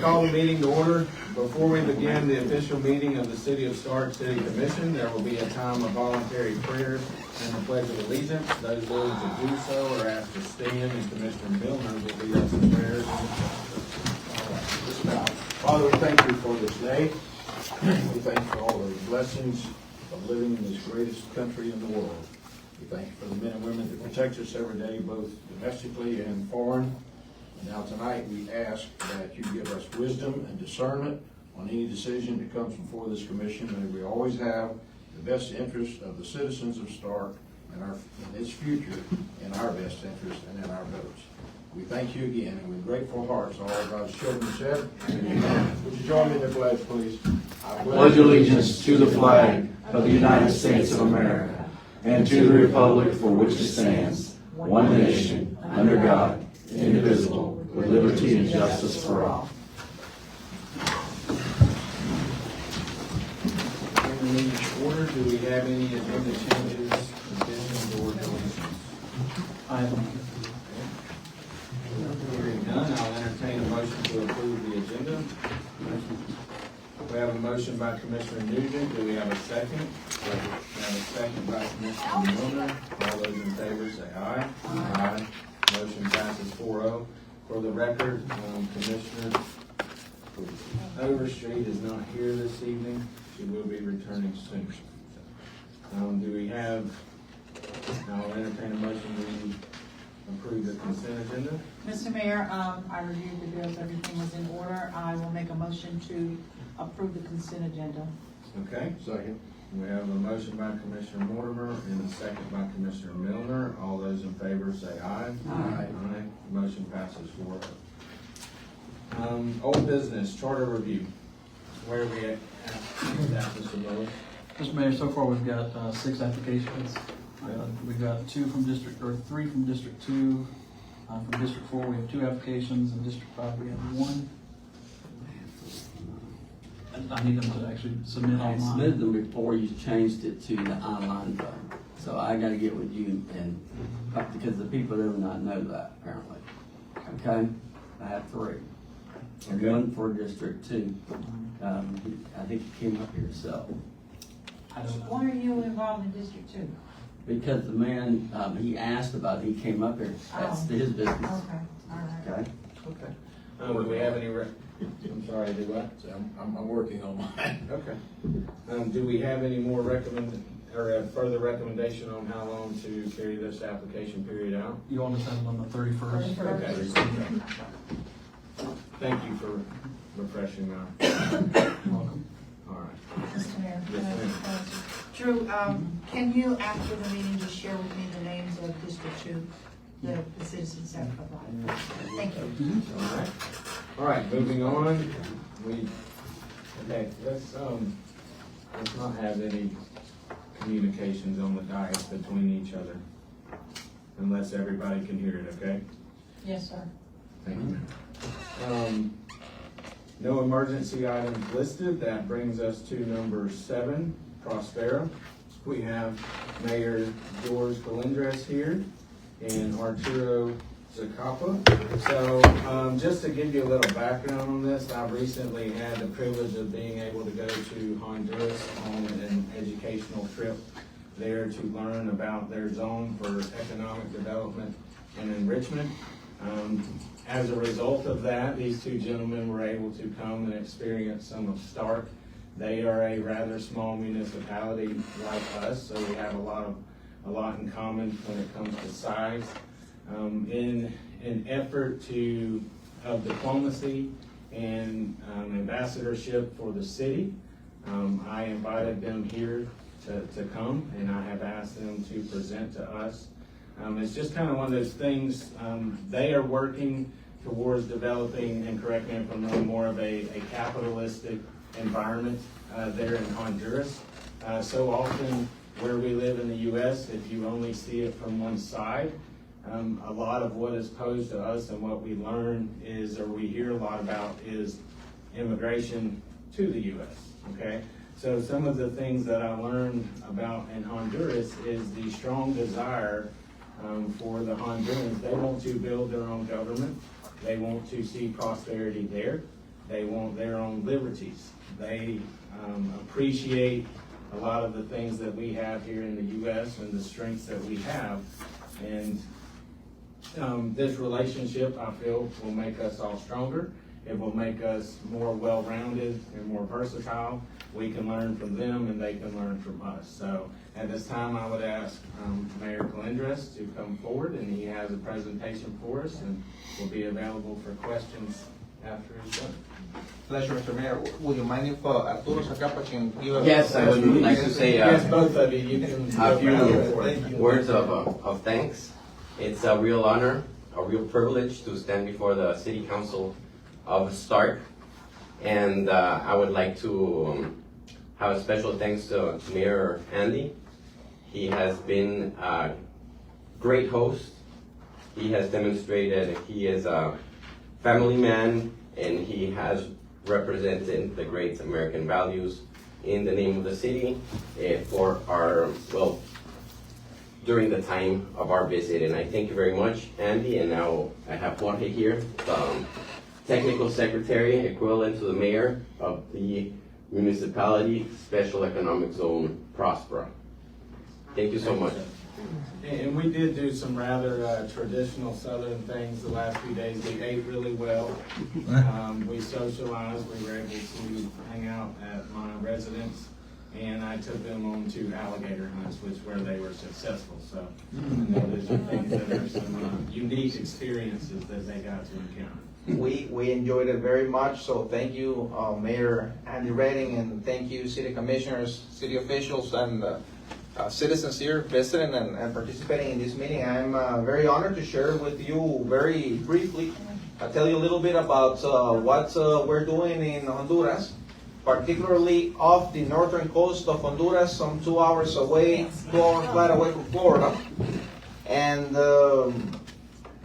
call the meeting to order. Before we begin the official meeting of the City of Starke City Commission, there will be a time of voluntary prayer and the Pledge of Allegiance. Those willing to do so are asked to stand, and Commissioner Milner will lead us in prayers. Father, we thank you for this day. We thank you for all the blessings of living in this greatest country in the world. We thank you for the men and women that protect us every day, both domestically and foreign. And now tonight we ask that you give us wisdom and discernment on any decision that comes before this commission. May we always have the best interest of the citizens of Starke and its future in our best interest and in our votes. We thank you again, and with grateful hearts, all of God's children said, Amen. Would you join me in the pledge, please? I pledge allegiance to the flag of the United States of America and to the republic for which it stands, one nation, under God, indivisible, with liberty and justice for all. In the meeting order, do we have any agenda changes, additions, or deletions? Hearing none, I'll entertain a motion to approve the agenda. We have a motion by Commissioner Nugent. Do we have a second? We have a second by Commissioner Milner. All those in favor say aye. Aye. Motion passes 4-0. For the record, Commissioner Overstreet is not here this evening. She will be returning soon. Do we have, I'll entertain a motion to approve the consent agenda. Mr. Mayor, I reviewed the bills, everything was in order. I will make a motion to approve the consent agenda. Okay. Second. We have a motion by Commissioner Mortimer and a second by Commissioner Milner. All those in favor say aye. Aye. Aye. Motion passes 4-0. Old business, charter review. Where are we at with that, Mr. Miller? Mr. Mayor, so far we've got 6 applications. We've got 3 from District 2. From District 4, we have 2 applications. In District 5, we have 1. I need them to actually submit I online. submitted them before you changed it to the online vote. So I gotta get with you and, because the people do not know that apparently. Okay? I have 3. And Okay. 1 for District 2. I think he came up here himself. I don't know. Why are you involved in District 2? Because the man, he asked about it, he came up here. That's his business. Okay, all right. Okay? Okay. Do we have any, I'm sorry, do what? I'm working on mine. Okay. Do we have any more further recommendation on how long to carry this application period out? You want to send them on the 31st? Okay. Thank you for refreshing our. Welcome. All right. Mr. Mayor. Yes, ma'am. Drew, can you, after the meeting, just share with me the names of District 2, the citizens that applied? Thank you. All right, moving on. Let's not have any communications on the dais between each other unless everybody can hear it, okay? Yes, sir. Thank you. No emergency items listed. That brings us to number 7, Próspera. We have Mayor George Colindres here and Arturo Zacapa. So just to give you a little background on this, I recently had the privilege of being able to go to Honduras on an educational trip there to learn about their zone for economic development and enrichment. As a result of that, these 2 gentlemen were able to come and experience some of Starke. They are a rather small municipality like us, so we have a lot in common when it comes to size. In an effort of diplomacy and ambassadorship for the city, I invited them here to come, and I have asked them to present to us. It's just kind of one of those things. They are working towards developing, and correct me if I'm wrong, more of a capitalistic environment there in Honduras. So often where we live in the U.S., if you only see it from one side, a lot of what is posed to us and what we learn is, or we hear a lot about, is immigration to the U.S., okay? So some of the things that I learned about in Honduras is the strong desire for the Hondurans. They want to build their own government. They want to see prosperity there. They want their own liberties. They appreciate a lot of the things that we have here in the U.S. and the strengths that we have. And this relationship, I feel, will make us all stronger. It will make us more well-rounded and more versatile. We can learn from them and they can learn from us. So at this time, I would ask Mayor Colindres to come forward, and he has a presentation for us and will be available for questions after he's done. Pleasure, Mr. Mayor. Would you mind if Arturo Zacapa can give us? Yes, I would like to say Yes, both of you, you can. a Thank few you. words of thanks. It's a real honor, a real privilege to stand before the City Council of Starke. And I would like to have a special thanks to Mayor Andy. He has been a great host. He has demonstrated he is a family man, and he has represented the great American values in the name of the city for our, well, during the time of our visit. And I thank you very much, Andy. And now I have Jorge here, the technical secretary, equivalent to the mayor of the municipality special economic zone, Próspera. Thank you so much. And we did do some rather traditional Southern things the last few days. We ate really well. We socialized. We were able to hang out at my residence, and I took them on to alligator hunts, which where they were successful. So I know those are things that are some unique experiences that they got to encounter. We enjoyed it very much, so thank you, Mayor Andy Redding, and thank you, city commissioners, city officials, and citizens here visiting and participating in this meeting. I'm very honored to share with you very briefly, tell you a little bit about what we're doing in Honduras, particularly off the northern coast of Honduras, some 2 hours away, 2 hours flight away from Florida. And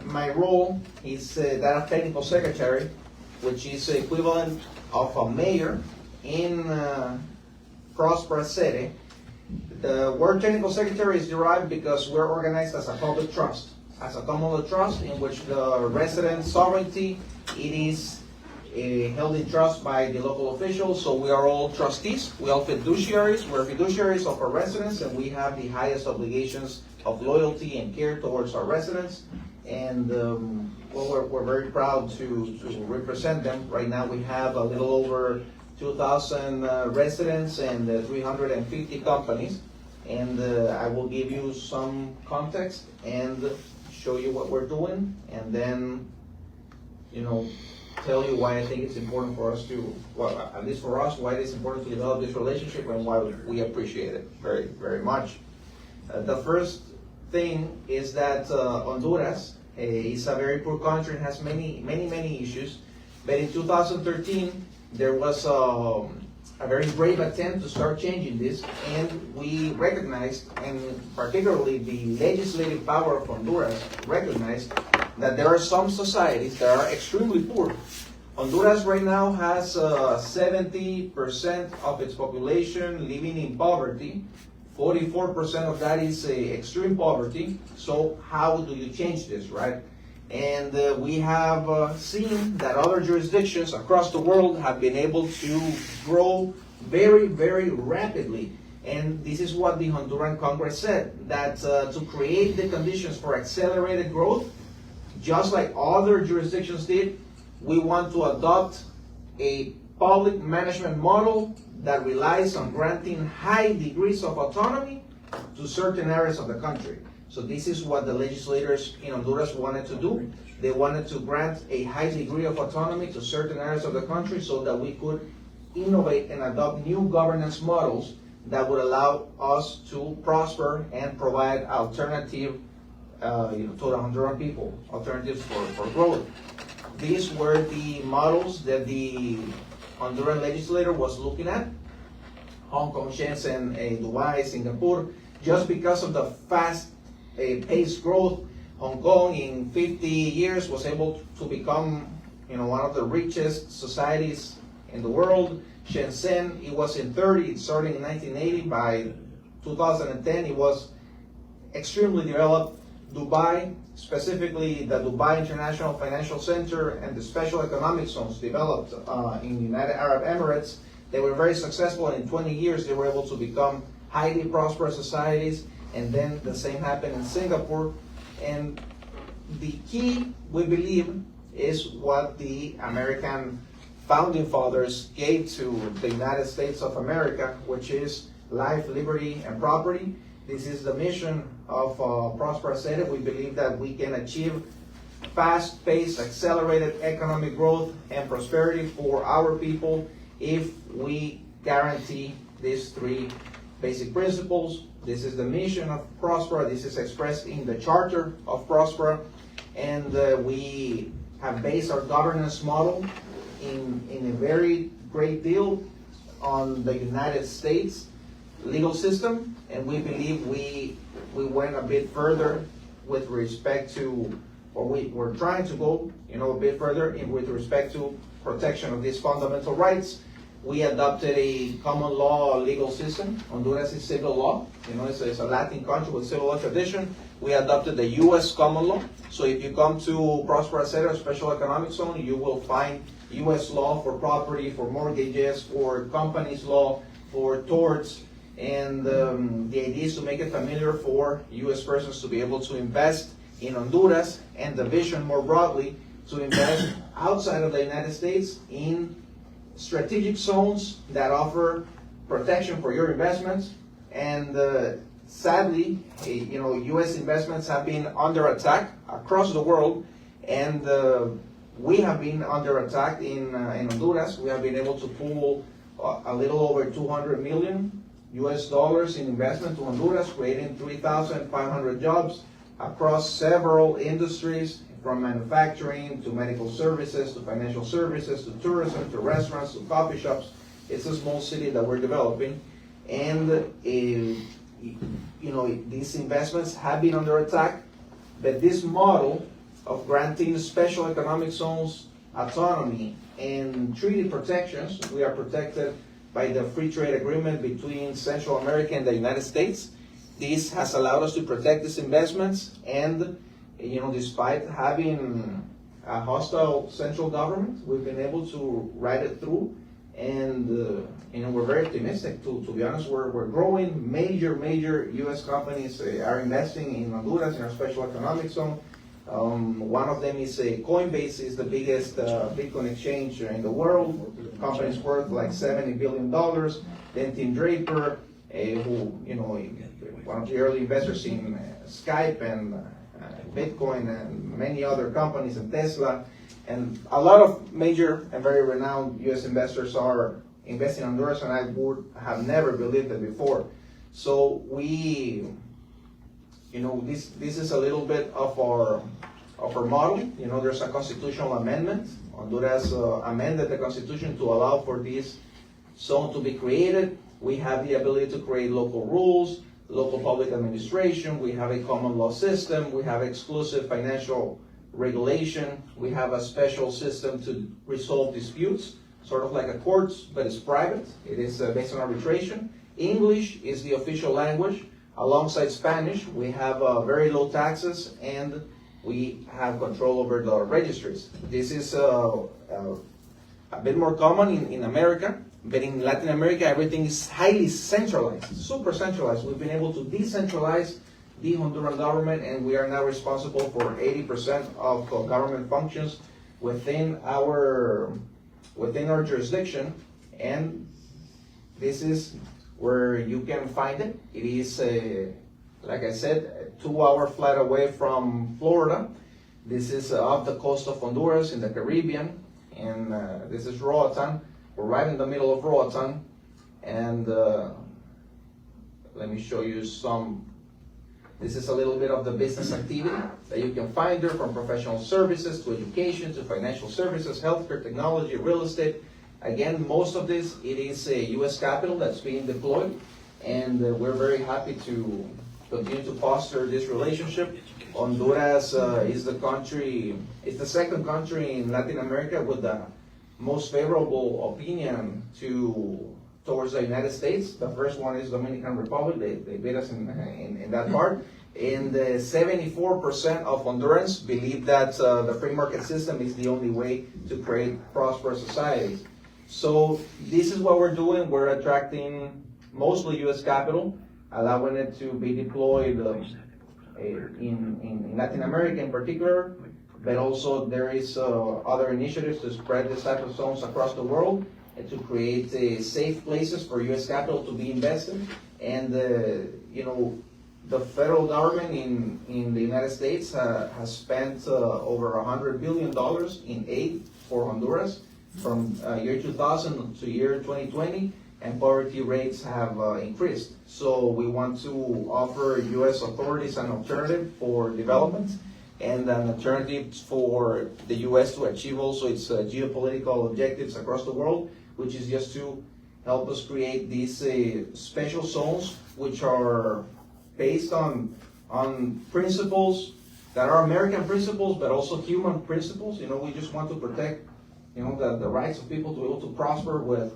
my role is that of technical secretary, which is equivalent of a mayor in Próspera City. The word technical secretary is derived because we're organized as a public trust, as a common trust in which the resident sovereignty, it is held in trust by the local officials. So we are all trustees, we are fiduciaries, we're fiduciaries of our residents, and we have the highest obligations of loyalty and care towards our residents. And well, we're very proud to represent them. Right now we have a little over 2,000 residents and 350 companies. And I will give you some context and show you what we're doing, and then, tell you why I think it's important for us to, well, at least for us, why it's important to develop this relationship and why we appreciate it very, very much. The first thing is that Honduras is a very poor country and has many issues. But in 2013, there was a very brave attempt to start changing this, and we recognized, and particularly the legislative power of Honduras recognized, that there are some societies that are extremely poor. Honduras right now has 70% of its population living in poverty. 44% of that is extreme poverty. So how do you change this, right? And we have seen that other jurisdictions across the world have been able to grow very, very rapidly. And this is what the Honduran Congress said, that to create the conditions for accelerated growth, just like other jurisdictions did, we want to adopt a public management model that relies on granting high degrees of autonomy to certain areas of the country. So this is what the legislators in Honduras wanted to do. They wanted to grant a high degree of autonomy to certain areas of the country so that we could innovate and adopt new governance models that would allow us to prosper and provide alternative to the Honduran people, alternatives for growth. These were the models that the Honduran legislator was looking at. Hong Kong, Shenzhen, Dubai, Singapore, just because of the fast paced growth. Hong Kong in 50 years was able to become one of the richest societies in the world. Shenzhen, it was in 30, it started in 1980. By 2010, it was extremely developed. Dubai, specifically the Dubai International Financial Center and the special economic zones developed in the United Arab Emirates, they were very successful, and in 20 years they were able to become highly prosperous societies, and then the same happened in Singapore. And the key, we believe, is what the American founding fathers gave to the United States of America, which is life, liberty, and property. This is the mission of Próspera City. We believe that we can achieve fast-paced, accelerated economic growth and prosperity for our people if we guarantee these three basic principles. This is the mission of Próspera. This is expressed in the Charter of Próspera, and we have based our governance model in a very great deal on the United States legal system, and we believe we went a bit further with respect to, or we're trying to go, a bit further with respect to protection of these fundamental rights. We adopted a common law legal system. Honduras is civil law. It's a Latin country with civil law tradition. We adopted the U.S. common law. So if you come to Próspera City or Special Economic Zone, you will find U.S. law for property, for mortgages, for companies law, for torts. And the idea is to make it familiar for U.S. persons to be able to invest in Honduras, and the vision more broadly to invest outside of the United States in strategic zones that offer protection for your investments. And sadly, U.S. investments have been under attack across the world, and we have been under attack in Honduras. We have been able to pull a little over $200 million in investment to Honduras, creating 3,500 jobs across several industries, from manufacturing to medical services to financial services to tourism to restaurants to coffee shops. It's a small city that we're developing, and these investments have been under attack. But this model of granting special economic zones autonomy and treaty protections, we are protected by the free trade agreement between Central America and the United States. This has allowed us to protect these investments, and despite having a hostile central government, we've been able to ride it through, and we're very optimistic. To be honest, we're growing. Major U.S. companies are investing in Honduras in our special economic zone. One of them is Coinbase, is the biggest Bitcoin exchange in the world. The company's worth like $70 billion. Then Tim Draper, who one of the early investors in Skype and Bitcoin and many other companies, and Tesla, and a lot of major and very renowned U.S. investors are investing in Honduras, and I would have never believed it before. So this is a little bit of our model. There's a constitutional amendment. Honduras amended the constitution to allow for this zone to be created. We have the ability to create local rules, local public administration. We have a common law system. We have exclusive financial regulation. We have a special system to resolve disputes, sort of like a courts, but it's private. It is based on arbitration. English is the official language. Alongside Spanish, we have very low taxes, and we have control over the registries. This is a bit more common in America, but in Latin America, everything is highly centralized, super centralized. We've been able to decentralize the Honduran government, and we are now responsible for 80% of government functions within our jurisdiction, and this is where you can find it. It is, like I said, a 2-hour flight away from Florida. This is off the coast of Honduras in the Caribbean, and this is Roatan. We're right in the middle of Roatan, and let me show you some. This is a little bit of the business activity that you can find there, from professional services to education to financial services, healthcare, technology, real estate. Again, most of this, it is a U.S. capital that's being deployed, and we're very happy to continue to foster this relationship. Honduras is the country, it's the second country in Latin America with the most favorable opinion towards the United States. The first one is Dominican Republic. They beat us in that part. And 74% of Hondurans believe that the free market system is the only way to create prosperous societies. So this is what we're doing. We're attracting mostly U.S. capital, allowing it to be deployed in Latin America in particular, but also there is other initiatives to spread this type of zones across the world and to create safe places for U.S. capital to be invested. And the federal government in the United States has spent over $100 billion in aid for Honduras from year 2000 to year 2020, and poverty rates have increased. So we want to offer U.S. authorities an alternative for development and an alternative for the U.S. to achieve also its geopolitical objectives across the world, which is just to help us create these special zones which are based on principles that are American principles, but also human principles. We just want to protect, the rights of people to be able to prosper with,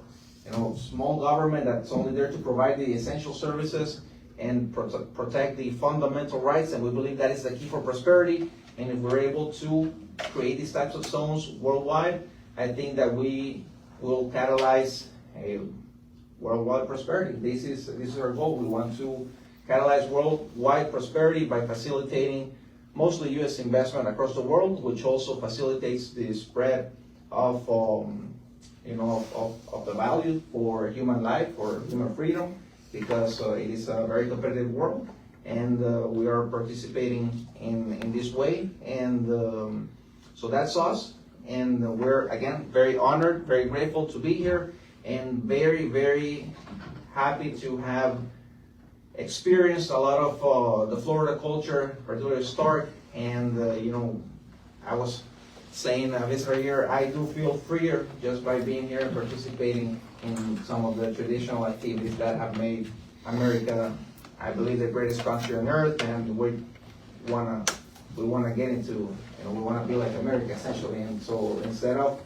small government that's only there to provide the essential services and protect the fundamental rights. And we believe that is the key for prosperity. And if we're able to create these types of zones worldwide, I think that we will catalyze a worldwide prosperity. This is our goal. We want to catalyze worldwide prosperity by facilitating mostly U.S. investment across the world, which also facilitates the spread of the value for human life, for human freedom, because it is a very competitive world, and we are participating in this way. And so that's us, and we're, again, very honored, very grateful to be here, and very, very happy to have experienced a lot of the Florida culture, particularly Starke, and I was saying this right here, I do feel freer just by being here and participating in some of the traditional activities that have made America, I believe, the greatest country on earth, and we wanna get into, we wanna be like America essentially. And so instead of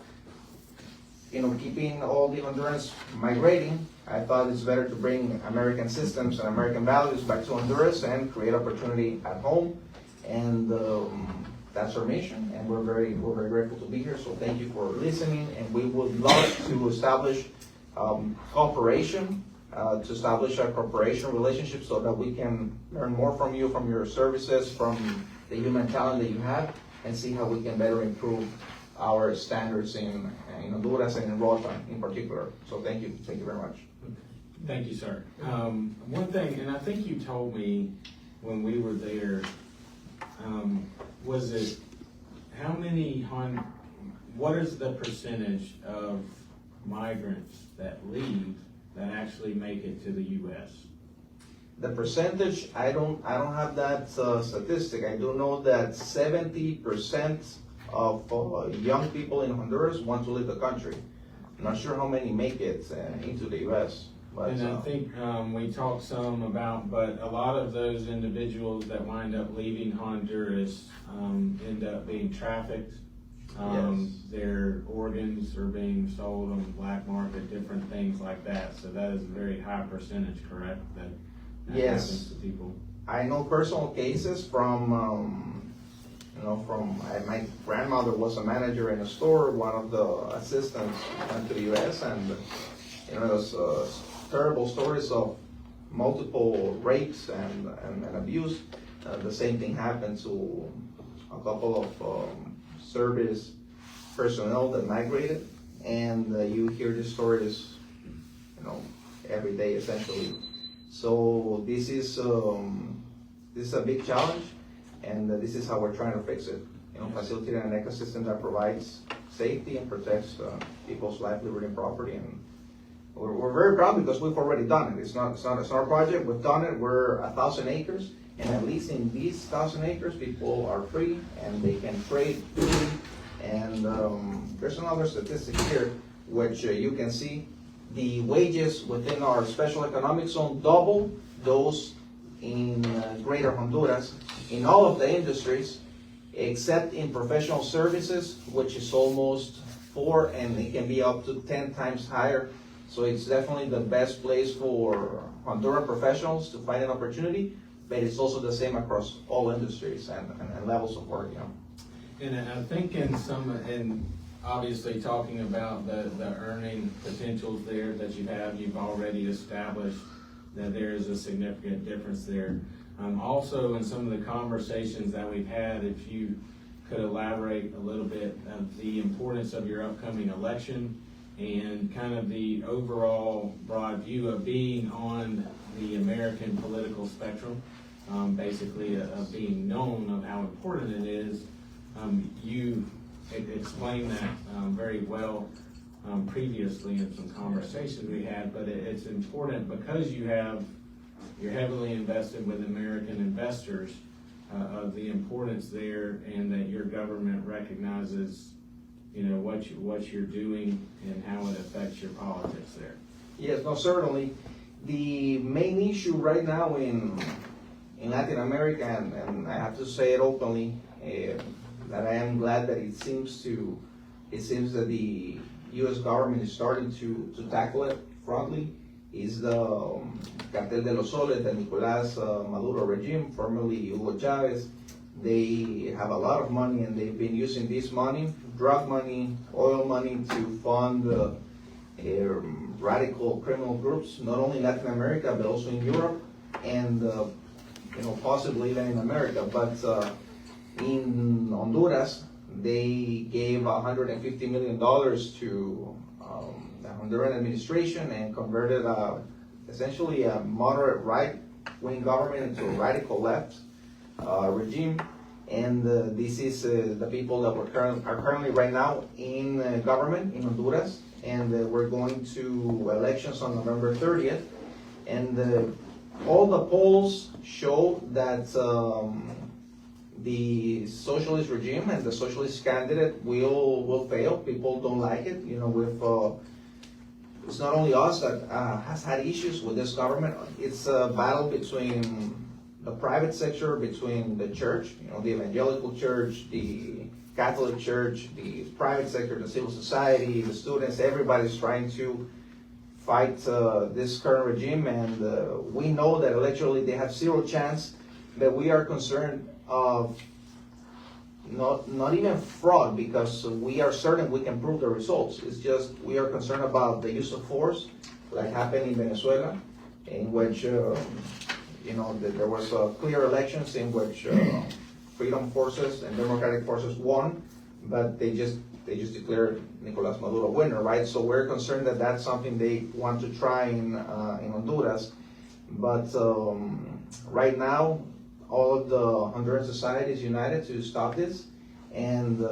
keeping all the Hondurans migrating, I thought it's better to bring American systems and American values back to Honduras and create opportunity at home. And that's our mission, and we're very grateful to be here. So thank you for listening, and we would love to establish cooperation, to establish a cooperation relationship so that we can learn more from you, from your services, from the human talent that you have, and see how we can better improve our standards in Honduras and in Rota in particular. So thank you very much. Thank you, sir. One thing, and I think you told me when we were there, was it what is the percentage of migrants that leave that actually make it to the U.S.? The percentage, I don't have that statistic. I do know that 70% of young people in Honduras want to leave the country. I'm not sure how many make it into the U.S. But, and I think we talked some about, but a lot of those individuals that wind up leaving Honduras end up being trafficked. Yes. Their organs are being sold on the black market, different things like that. So that is a very high percentage, correct? That yes. happens to people. I know personal cases from my grandmother was a manager in a store. One of the assistants went to the U.S. and it was terrible stories of multiple rapes and abuse. The same thing happened to a couple of service personnel that migrated, and you hear these stories, every day essentially. So this is a big challenge, and this is how we're trying to fix it. Facilitating an ecosystem that provides safety and protects people's life, liberty, and property. And we're very proud because we've already done it. It's not our project. We've done it. We're 1,000 acres, and at least in these 1,000 acres, people are free and they can trade freely. And there's another statistic here, which you can see. The wages within our special economic zone double those in Greater Honduras in all of the industries, except in professional services, which is almost 4, and it can be up to 10 times higher. So it's definitely the best place for Honduran professionals to find an opportunity. but it's also the same across all industries and levels of work, you know. And I think and obviously talking about the earning potentials there that you have, you've already established that there is a significant difference there. Also, in some of the conversations that we've had, if you could elaborate a little bit of the importance of your upcoming election and kind of the overall broad view of being on the American political spectrum, basically of being known of how important it is. You explained that very well previously in some conversations we had, but it's important because you're heavily invested with American investors of the importance there, and that your government recognizes, you know, what you're doing and how it affects your politics there. Yes, no, certainly. The main issue right now in Latin America, and I have to say it openly, that I am glad that it seems that the U.S. government is starting to tackle it frontally, is the Cartel de los Soles, the Nicolás Maduro regime, formerly Hugo Chavez. They have a lot of money, and they've been using this money, drug money, oil money, to fund radical criminal groups, not only in Latin America, but also in Europe, and possibly even in America. But in Honduras, they gave $150 million to the Honduran administration and converted essentially a moderate right-wing government into a radical left regime. And this is the people that are currently right now in government in Honduras. And we're going to elections on November 30th. And all the polls show that the socialist regime and the socialist candidate will fail. People don't like it. It's not only us that has had issues with this government. It's a battle between the private sector, between the church, the evangelical church, the Catholic Church, the private sector, the civil society, the students. Everybody's trying to fight this current regime, and we know that electorally they have zero chance. But we are concerned of not even fraud, because we are certain we can prove the results. It's just we are concerned about the use of force, like happened in Venezuela, in which there was clear elections in which freedom forces and democratic forces won, but they just declared Nicolás Maduro winner, right? So we're concerned that that's something they want to try in Honduras. But right now, all of the Honduran society is united to stop this, and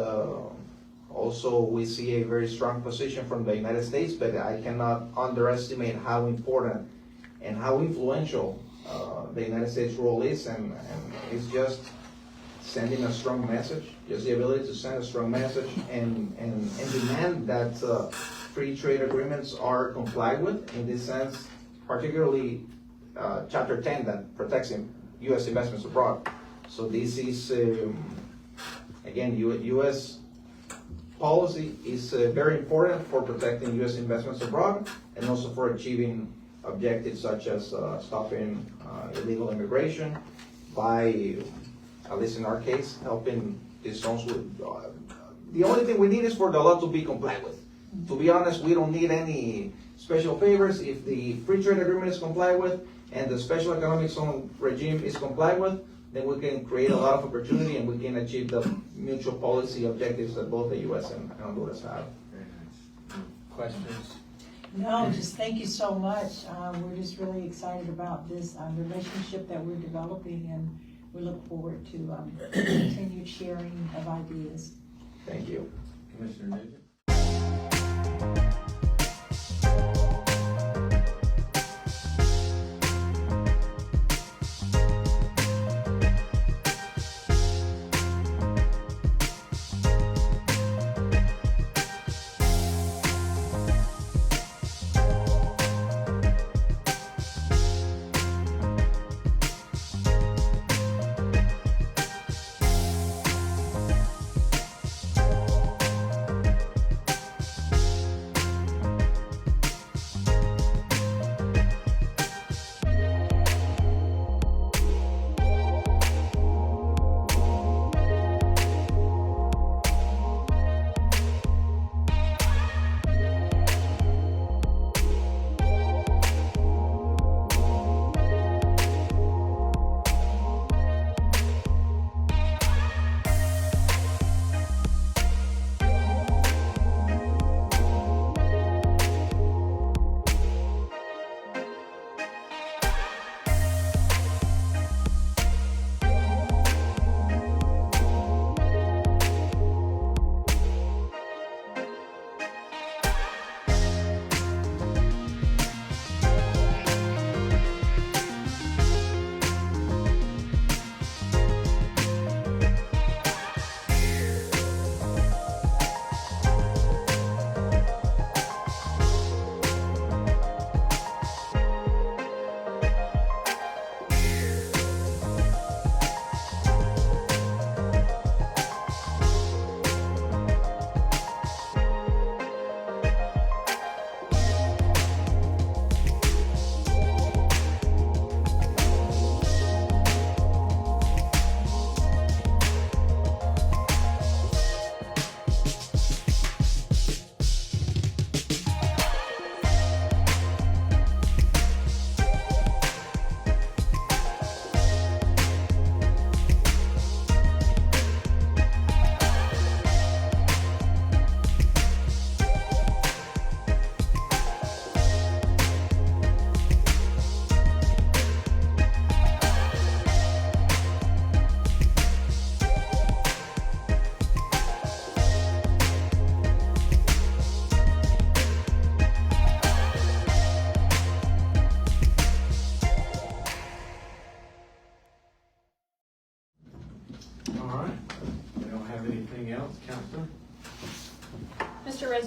also we see a very strong position from the United States, but I cannot underestimate how important and how influential the United States role is, and it's just sending a strong message, just the ability to send a strong message and demand that free trade agreements are complied with. In this sense, particularly Chapter 10 that protects U.S. investments abroad. So this is, again, U.S. policy is very important for protecting U.S. investments abroad, and also for achieving objectives such as stopping illegal immigration by, at least in our case, helping these zones with. The only thing we need is for the law to be complied with. To be honest, we don't need any special favors. If the free trade agreement is complied with and the special economic zone regime is complied with, then we can create a lot of opportunity, and we can achieve the mutual policy objectives that both the U.S. and Honduras have. Very nice. Questions? No, just thank you so much. We're just really excited about this relationship that we're developing, and we look forward to continued sharing of ideas. Thank you. Commissioner Nugent?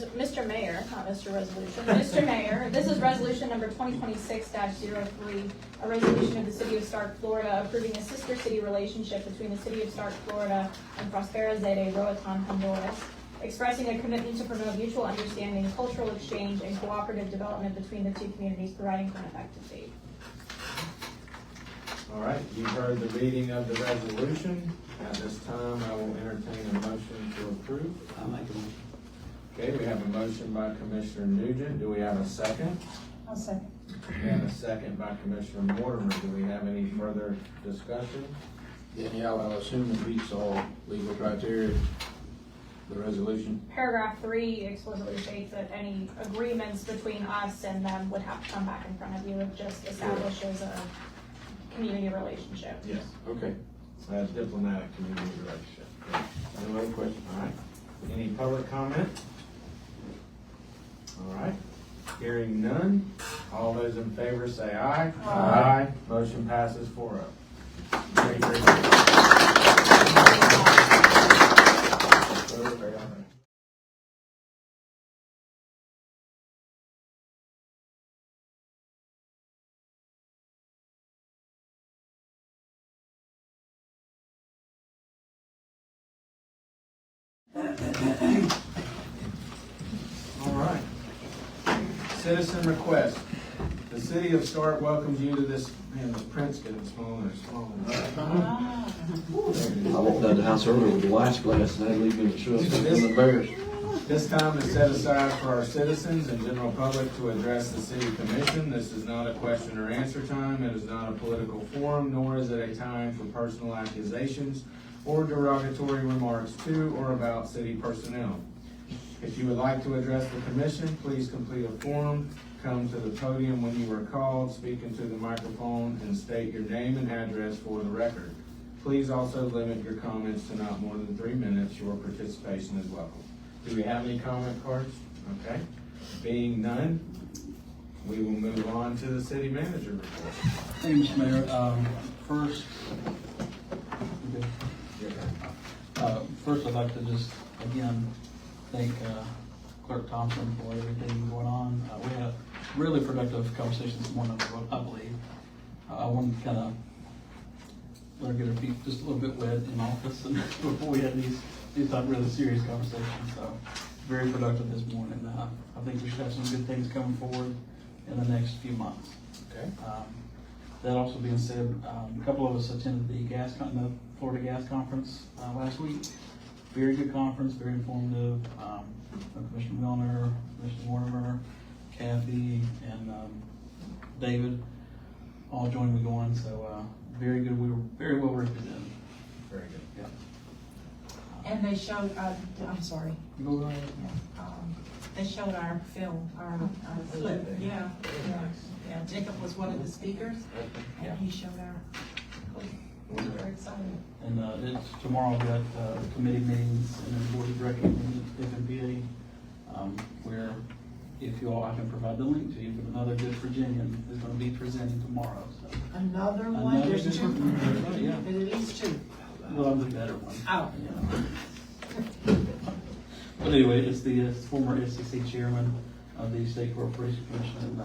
Mr. Mayor, not Mr. Resolution, Mr. Mayor, this is resolution number 2026-03, a resolution of the City of Starke, Florida, approving a sister city relationship between the City of Starke, Florida and Próspera, Roatan, Honduras, expressing a commitment to promote mutual understanding, cultural exchange, and cooperative development between the two communities, providing for an effective date. All right, you've heard the reading of the resolution. At this time, I will entertain a motion to approve. I'll make a motion. Okay, we have a motion by Commissioner Nugent. Do we have a second? I'll second. We have a second by Commissioner Mortimer. Do we have any further discussion? Danielle, I'll assume it meets all legal criteria, the resolution. Paragraph 3 explicitly states that any agreements between us and them would have to come back in front of you. It just establishes a community relationship. Yes. Okay. Diplomatic community relationship. Any other questions? All right. Any public comment? All right. Hearing none. All those in favor say aye. Aye. Motion passes 4-0. Thank you very much. All right. Citizen request. The city of Starke welcomes you to this, man, this print's getting smaller and smaller. I walked out of the house earlier with the wife's glass and I leave me in the truck. I'm embarrassed. This time is set aside for our citizens and general public to address the city commission. This is not a question or answer time. It is not a political forum, nor is it a time for personal accusations or derogatory remarks to or about city personnel. If you would like to address the commission, please complete a form, come to the podium when you are called, speak into the microphone, and state your name and address for the record. Please also limit your comments to not more than 3 minutes. Your participation is welcome. Do we have any comment cards? Okay. Being none, we will move on to the city manager report. Thank you, Mr. Mayor. First, I'd like to just, again, thank Clerk Thompson for everything going on. We had a really productive conversation this morning, I believe. I wanted to kind of let her get her feet just a little bit wet in office and before we had these type of really serious conversations. So, very productive this morning. I think we should have some good things coming forward in the next few months. Okay. That also being said, a couple of us attended the Florida Gas Conference last week. Very good conference, very informative. Commissioner Milner, Commissioner Mortimer, Kathy, and David all joined me going. So very good. We were very well represented. Very good. Yeah. And they showed, I'm sorry, Go ahead. they showed our film, our clip. Yeah. Yeah, Jacob was one of the speakers, and he showed our clip. We were very excited. And tomorrow we've got committee meetings and then board of directors meeting at FNPA, where if you all, I can provide the link to you, but another good Virginian is going to be presenting tomorrow. So. Another one? There's two. Yeah. There's at least two. Well, I'm the better one. Oh. Yeah. But anyway, it's the former SEC chairman of the State Corporation Commission in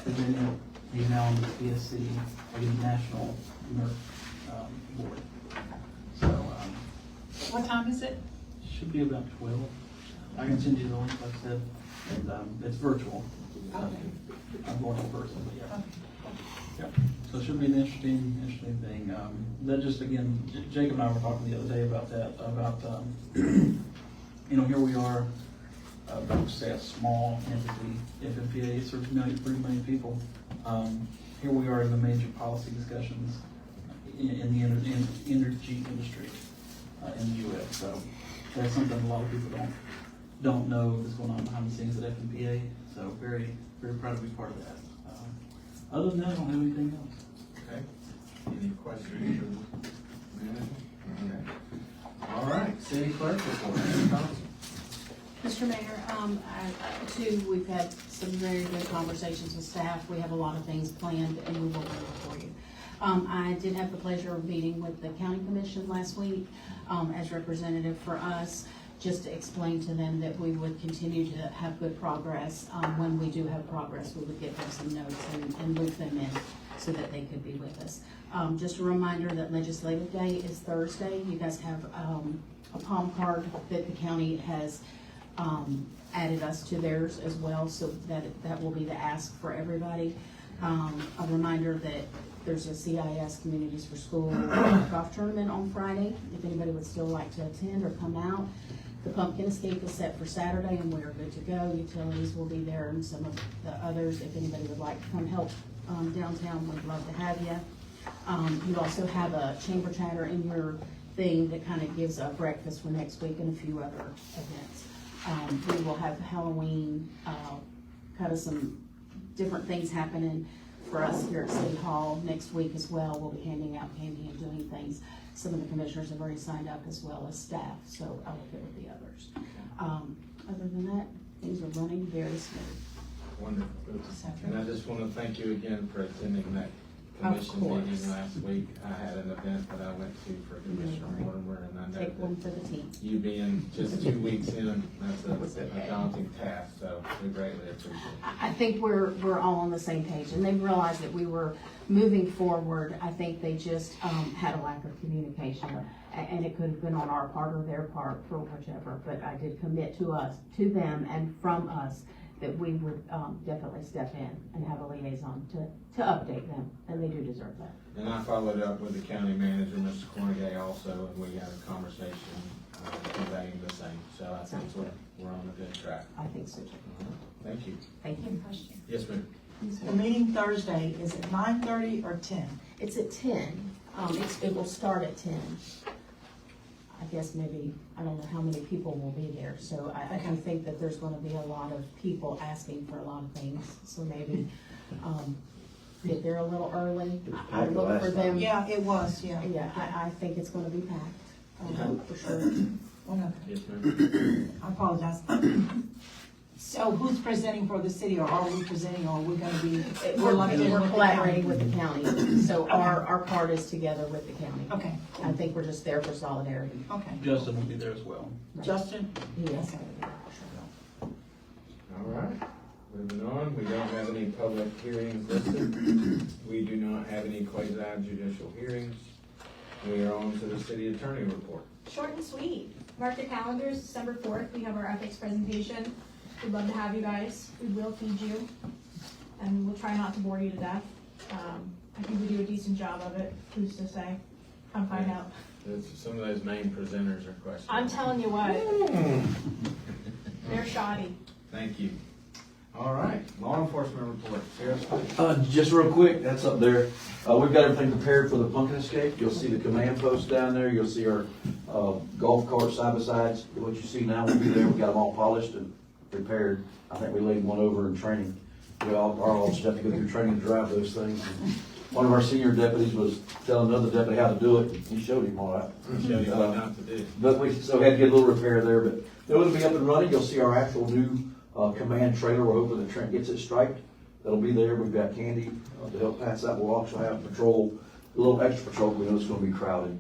Virginia. He's now on the PSC, or the National Board. So, What time is it? should be about 12. I can send you the link, like I said, and it's virtual. Okay. I'm going in person, but yeah. Okay. Yep. So it should be an interesting thing. That just, again, Jacob and I were talking the other day about that, here we are, say a small entity, FNPA serves 3 million people. Here we are in the major policy discussions in the energy industry in the U.S. So that's something a lot of people don't know what's going on behind the scenes at FNPA. So very, very proud to be part of that. Other than that, I don't have anything else. Okay. Any questions for the manager? Okay. All right, city clerk report. Ms. Thompson. Mr. Mayor, we've had some very good conversations with staff. We have a lot of things planned and we will do it for you. I did have the pleasure of meeting with the county commission last week as representative for us just to explain to them that we would continue to have good progress. When we do have progress, we would give them some notes and loop them in so that they could be with us. Just a reminder that Legislative Day is Thursday. You guys have a palm card that the county has added us to theirs as well, so that will be the ask for everybody. A reminder that there's a CIS Communities for School golf tournament on Friday, if anybody would still like to attend or come out. The pumpkin escape is set for Saturday, and we are good to go. Utilities will be there, and some of the others. If anybody would like to come help downtown, we'd love to have you. You also have a chamber chatter in your thing that kind of gives a breakfast for next week and a few other events. We will have Halloween, kind of some different things happening for us here at City Hall next week as well. We'll be handing out candy and doing things. Some of the commissioners have already signed up as well as staff, so I'll get with the others. Other than that, things are running very smooth. Wonderful. And I just want to thank you again for attending that commission meeting last week. I had an event that I went to for Commissioner Mortimer, and I know Take one for the team. you being just 2 weeks in, that's a daunting task, so we greatly appreciate it. I think we're all on the same page, and they realized that we were moving forward. I think they just had a lack of communication, and it could have been on our part or their part, for whichever, but I did commit to them and from us, that we would definitely step in and have a liaison to update them, and they do deserve that. And I followed up with the county manager, Mr. Cornegay, also, and we had a conversation conveying the same. So I think we're on a good track. I think so too. Thank you. Thank you. Yes, ma'am. The meeting Thursday, is it 9:30 or 10? It's at 10. It will start at 10. I guess maybe, I don't know how many people will be there, so I do think that there's gonna be a lot of people asking for a lot of things, so maybe, get there a little early. I look for them. Yeah, it was, yeah. Yeah, I think it's gonna be packed, for sure. Oh, no, Yes, ma'am. I apologize. So who's presenting for the city, or are we presenting, or are we gonna be? We're collaborating with the county, so our part is together with the county. Okay, I think we're just there for solidarity. okay. Justin will be there as well. Justin? Yes. All right. Moving on, we don't have any public hearings listed. We do not have any quasi-judicial hearings. We are on to the city attorney report. Short and sweet. Mark your calendars, December 4th, we have our ethics presentation. We'd love to have you guys. We will feed you, and we'll try not to bore you to death. I think we do a decent job of it. Who's to say? Come find out. Some of those main presenters are questionable. I'm telling you what. They're shoddy. Thank you. All right, law enforcement report. Sheriff's Department. Just real quick, that's up there. We've got everything prepared for the pumpkin escape. You'll see the command post down there. You'll see our golf cart side by sides. What you see now will be there. We got them all polished and prepared. I think we laid one over in training. Our officers have to go through training to drive those things. One of our senior deputies was telling another deputy how to do it. He showed him all right. Show you what not to do. But we still had to get a little repair there, but it'll be up and running. You'll see our actual new command trailer. We're hoping the Trent gets it striped. That'll be there. We've got candy to help pass that. We'll also have patrol, a little extra patrol. We know it's going to be crowded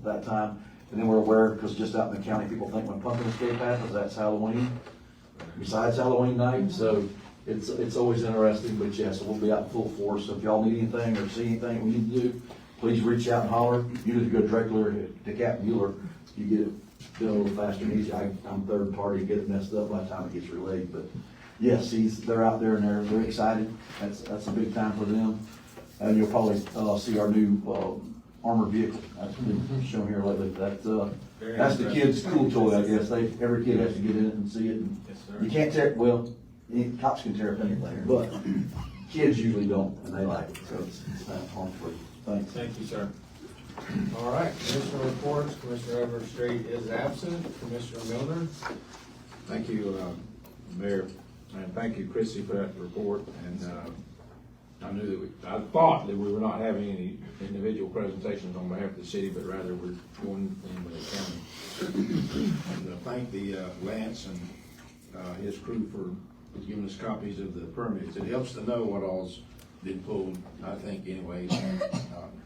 that time. And then we're aware, because just out in the county, people think when pumpkin escape happens, that's Halloween. Besides Halloween night, so it's always interesting. But yeah, so we'll be out in full force. So if y'all need anything or see anything we need to do, please reach out and holler. You need to go directly to Captain Mueller. You get it done a little faster and easy. I'm third party, get it messed up by the time it gets relayed. But yes, they're out there and they're very excited. That's a big time for them. And you'll probably see our new armored vehicle. That's been shown here lately. That's the kids' cool toy, I guess. Every kid has to get in it and see it. And Yes, sir. you can't tear it. Well, cops can tear up anything, but kids usually don't, and they like it. So it's not harmful. Thanks. Thank you, sir. All right, Commissioner reports. Commissioner Overstreet is absent. Commissioner Milner. Thank you, Mayor, and thank you, Chrissy, for that report. And I thought that we were not having any individual presentations on behalf of the city, but rather we're going in with the county. And thank the Lance and his crew for giving us copies of the permits. It helps to know what all's been pulled, I think, anyway.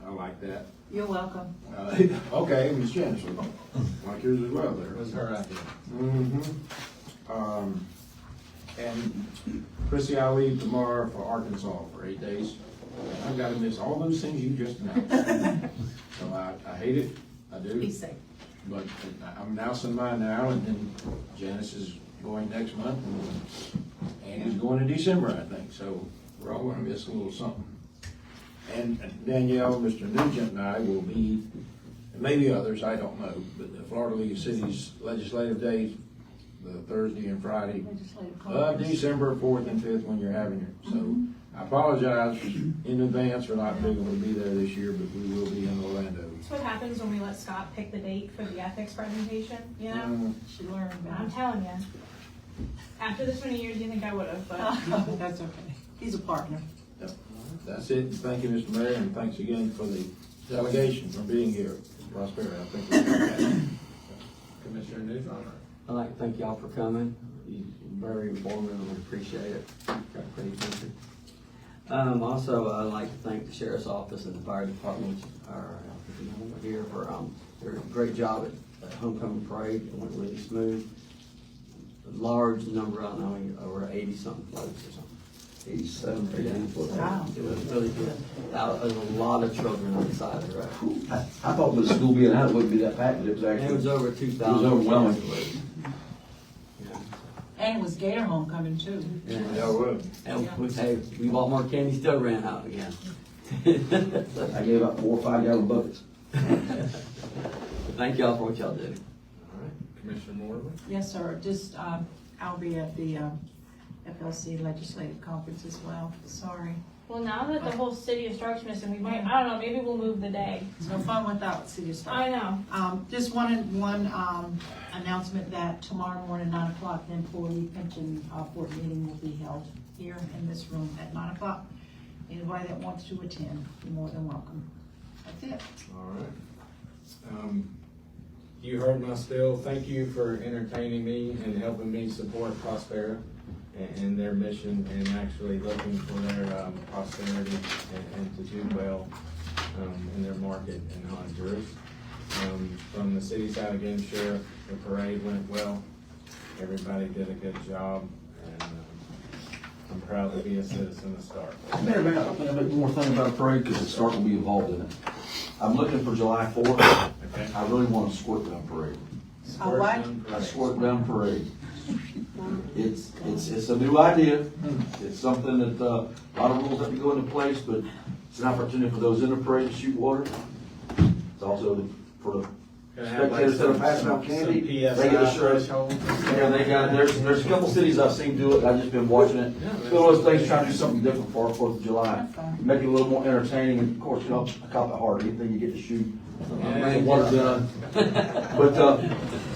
I like that. You're welcome. Okay, Ms. Janice, like yours as well there. It was her idea. Mm-hmm. And Chrissy, I leave tomorrow for Arkansas for 8 days. I've got to miss all those things you just announced. So I hate it, I do. Be safe. But I'm announcing mine now, and then Janice is going next month, and Andy's going in December, I think, so we're all gonna miss a little something. And Danielle, Mr. Nugent, and I will be, and maybe others, I don't know, but the Florida League of Cities Legislative Days, the Thursday and Friday Legislative of conference. December 4th and 5th when you're having it. So I apologize in advance for not being able to be there this year, but we will be in Orlando. That's what happens when we let Scott pick the date for the ethics presentation, you know? She learned I'm that. telling you. After this many years, you think I would have, but That's okay. He's a partner. Yep. That's it. Thank you, Mr. Mayor, and thanks again for the delegation for being here. Próspera, I think we're fantastic. Commissioner Newton. I'd like to thank y'all for coming. You're very informative, and we appreciate it. Got pretty busy. Also, I'd like to thank the Sheriff's Office and the Fire Department, which are here for their great job at Homecoming Parade. It went really smooth. A large number, I don't know, over 80-something floats or something. 87, 88. Wow. It was really good. There was a lot of children on the side of the road. I thought with the school being out, it wouldn't be that packed, but it was actually. It was over 2,000. It was overwhelming. Yeah. And it was Gator homecoming too. Yeah. Yeah, well. And we bought more candy, still ran out again. I gave out 4 or 5 gallon buckets. Thank y'all for what y'all do. All right, Commissioner Morley. Yes, sir. Just, I'll be at the FLC Legislative Conference as well. Sorry. Well, now that the whole city of Stark's missing, we might, I don't know, maybe we'll move the day. It's no fun without City of Stark. I know. Just one announcement that tomorrow morning, 9 o'clock, the employee pension board meeting will be held here in this room at 9 o'clock. Anybody that wants to attend, you're more than welcome. That's it. All right. You heard my spiel. Thank you for entertaining me and helping me support Próspera and their mission, and actually looking for their prosperity and to do well in their market in Honduras. From the city side, again, Sheriff, the parade went well. Everybody did a good job, and I'm proud to be a citizen of Starke. Mayor, man, I'll make one more thing about a parade, because Stark will be involved in it. I'm looking for July 4th. Okay. I really want a squirt gun parade. what? A squirt gun parade. It's a new idea. It's something that, a lot of rules have to go into place, but it's an opportunity for those in the parade to shoot water. It's also for the Gonna have like spectators that are passing out candy. They get a PSI shirt. threshold. Yeah, there's a couple cities I've seen do it. I've just been watching it. It's one of those things, trying to do something different for our 4th of July. Make it a little more entertaining, and of course, a cop at heart, anything you get to shoot. Water gun. But,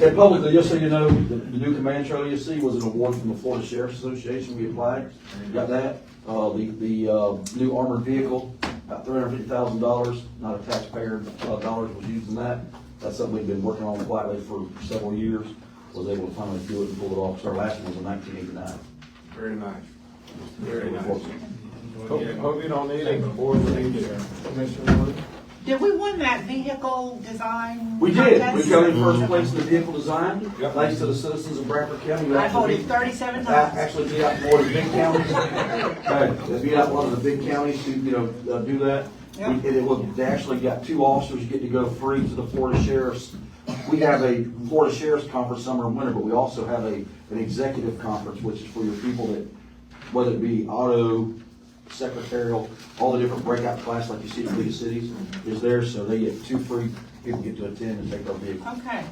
and publicly, just so you know, the new command trailer you see was an award from the Florida Sheriff's Association. We applied, got that. The new armored vehicle, about $350,000, not a taxpayer dollars was used in that. That's something we've been working on quietly for several years. Was able to finally do it and pull it off. So our last one was in 1989. Very nice. Very Hope you don't need it before we need it. Commissioner Morley. Did we win that vehicle design? We did. contest? We got in first place in the vehicle design, Yep. thanks to the citizens of Bradford County. We I actually voted 37 beat- times. Actually beat out more of the big counties. They beat out one of the big counties to, do that. Yep. They actually got 2 officers get to go free to the Florida Sheriff's. We have a Florida Sheriff's Conference summer and winter, but we also have an executive conference, which is for your people that, whether it be auto, secretarial, all the different breakout classes like you see in League of Cities is there, so they get 2 free people get to attend and take our vehicle. Okay,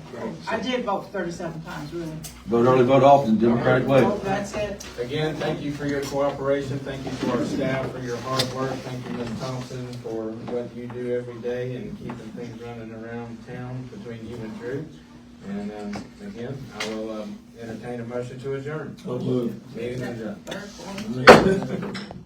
I did vote 37 times, really. Vote early, vote often, democratic way. Oh, that's it. Again, thank you for your cooperation. Thank you to our staff for your hard work. Thank you, Ms. Thompson, for what you do every day and keeping things running around town between you and Drew. And again, I will entertain a motion to adjourn. Meeting adjourned. Third, fourth.